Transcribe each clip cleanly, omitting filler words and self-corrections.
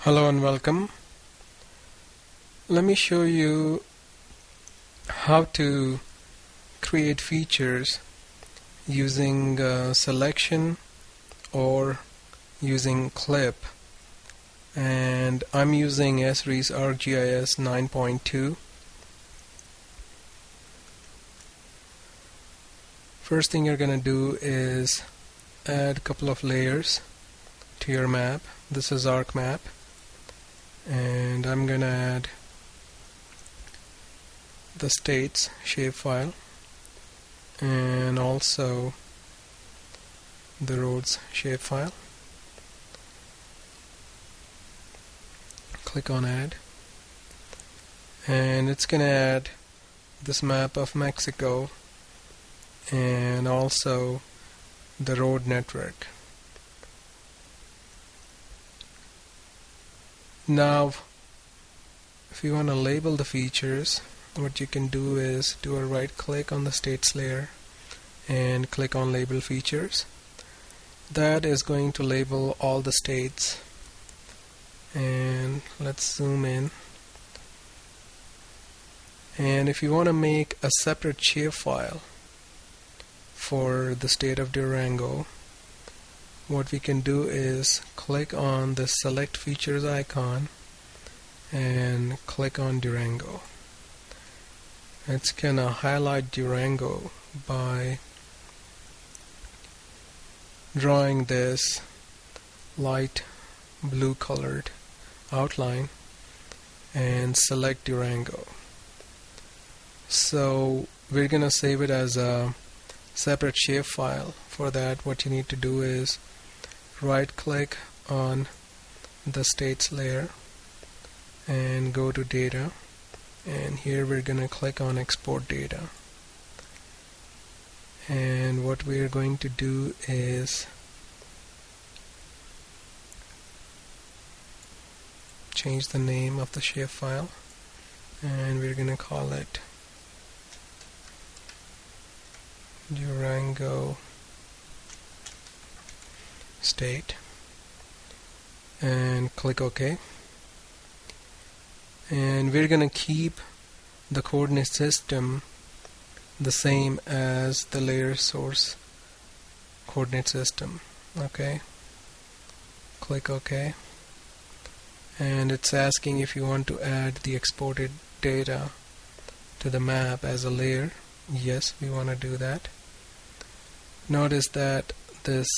Hello and welcome. Let me show you how to create features using selection or using clip, and I'm using ESRI's ArcGIS 9.2. First thing you're going to do is add a couple of layers to your map. This is ArcMap, and I'm going to add the states shapefile and also the roads shapefile. Click on add, and it's going to add this map of Mexico and also the road network. Now if you want to label the features, what you can do is do a right click on the states layer and click on label features. That is going to label all the states, and let's zoom in. And if you want to make a separate shapefile for the state of Durango, what we can do is click on the select features icon and click on Durango. It's gonna highlight Durango by drawing this light blue colored outline and select Durango. So we're gonna save it as a separate shapefile. For that, what you need to do is right click on the states layer and go to data, and here we're going to click on export data. And what we're going to do is change the name of the shapefile, and we're going to call it Durango state, and click OK. And we're going to keep the coordinate system the same as the layer source coordinate system. Okay, click OK, and it's asking if you want to add the exported data to the map as a layer. Yes, we want to do that. Notice that this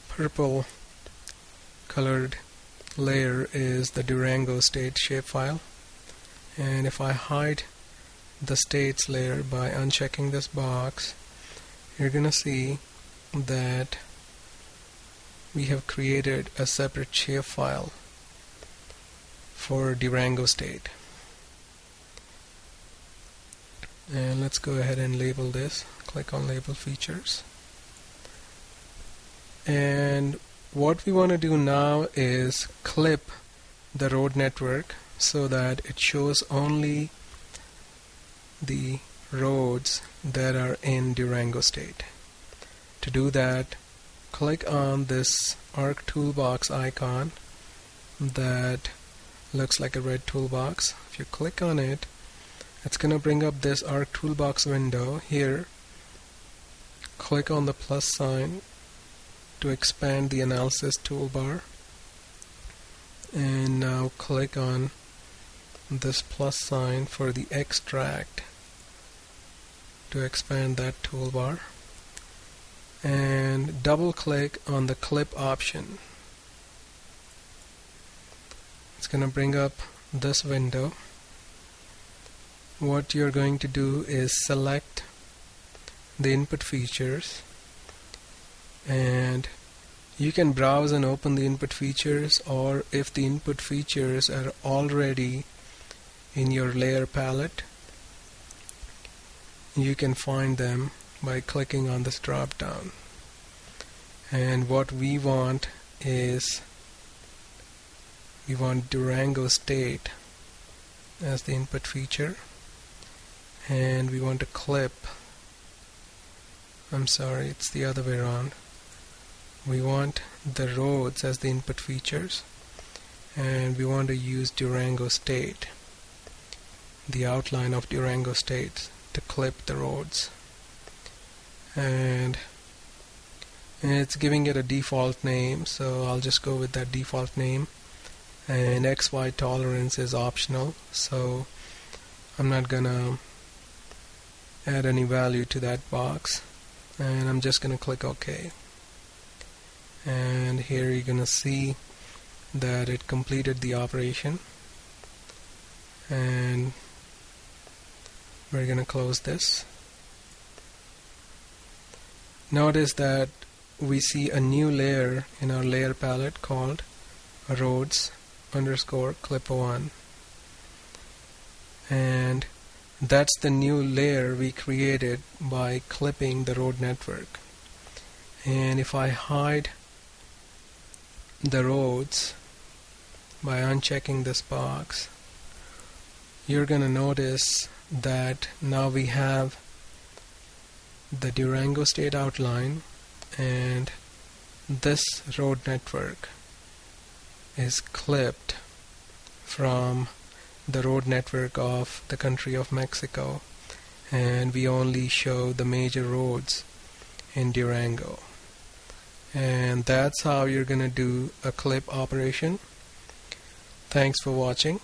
purple colored layer is the Durango state shapefile, and if I hide the states layer by unchecking this box, you're gonna see that we have created a separate shapefile for Durango state. And let's go ahead and label this. Click on label features. And what we want to do now is clip the road network so that it shows only the roads that are in Durango state. To do that, click on this arc toolbox icon that looks like a red toolbox. If you click on it, it's going to bring up this arc toolbox window. Here, click on the plus sign to expand the analysis toolbar, and now click on this plus sign for the extract to expand that toolbar, and double click on the clip option. It's going to bring up this window. What you're going to do is select the input features, and you can browse and open the input features, or if the input features are already in your layer palette, you can find them by clicking on this drop down. And what we want is we want Durango state as the input feature, and we want to clip, I'm sorry, it's the other way around. we want the roads as the input features, and we want to use Durango State, the outline of Durango State, to clip the roads. And it's giving it a default name, so I'll just go with that default name. And XY tolerance is optional, so I'm not gonna add any value to that box, and I'm just gonna click OK. And here you're gonna see that it completed the operation, and we're gonna close this. Notice that we see a new layer in our layer palette called roads _ clip 1, and that's the new layer we created by clipping the road network. And if I hide the roads by unchecking this box, you're gonna notice that now we have the Durango State outline, and this road network is clipped from the road network of the country of Mexico, and we only show the major roads in Durango. And that's how you're going to do a clip operation. Thanks for watching.